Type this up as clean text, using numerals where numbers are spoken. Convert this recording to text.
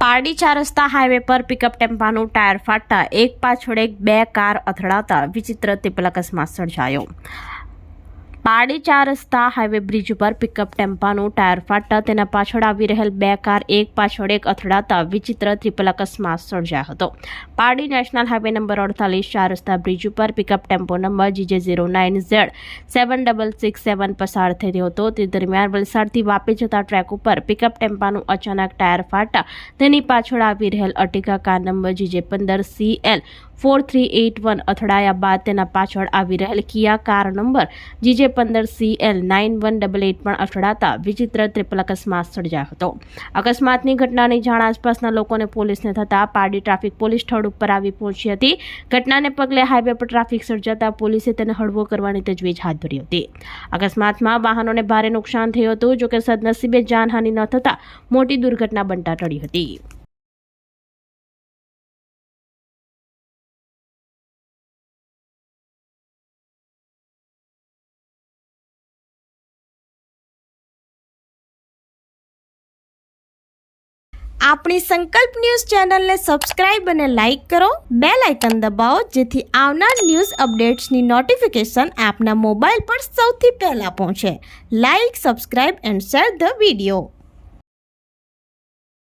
પારડી 4 રસ્તા હાઈવે પર pickup ટેમ્પાનું tyre ફાટતા એક પાછળ એક બે કાર અથડાતા વિચિત્ર ત્રિપલ અકસ્માત સર્જાયો। પારડી 4 રસ્તા હાઈવે બ્રિજ ઉપર પિકઅપ ટેમ્પાનું ટાયર ફાટતા તેના પાછળ આવી રહેલ બે કાર એક પાછળ એક અથડાતા વિચિત્ર ત્રિપલ અકસ્માત સર્જાયો હતો। પારડી નેશનલ હાઈવે નંબર 48 4 રસ્તા બ્રિજ ઉપર પિકઅપ ટેમ્પો નંબર GJ09Z7667 પસાર થઈ રહ્યો હતો। તે દરમિયાન વલસાડથી વાપી જતા ટ્રેક ઉપર પિકઅપ ટેમ્પાનું અચાનક ટાયર ફાટતા તેની પાછળ આવી રહેલ અર્ટિગા કાર નંબર GJ15CL4381 અથડાયા બાદ તેના પાછળ આવી રહેલ કિયા કાર નંબર GJ15CL9188 પણ અથડાતા વિચિત્ર ત્રિપલ અકસ્માત સર્જાયો હતો। અકસ્માતની ઘટનાની જાણ આસપાસના લોકોને પોલીસને થતા પારડી ટ્રાફિક પોલીસ સ્થળ ઉપર આવી પહોંચી હતી। ઘટનાને પગલે હાઈવે પર ટ્રાફિક સર્જાતા પોલીસે તેને હળવો કરવાની તજવીજ હાથ ધરી હતી। અકસ્માતમાં વાહનોને ભારે નુકસાન થયું હતું, જોકે સદનસીબે જાનહાનિ ન થતા મોટી દુર્ઘટના બનતા ટળી હતી। આપણી સંકલ્પ ન્યૂઝ ચેનલને સબસ્ક્રાઇબ અને લાઇક કરો, બેલ આઇકન દબાવો જેથી આવનાર ન્યૂઝ અપડેટ્સની નોટિફિકેશન આપના મોબાઈલ પર સૌથી પહેલા પહોંચે। Like, subscribe and share the video.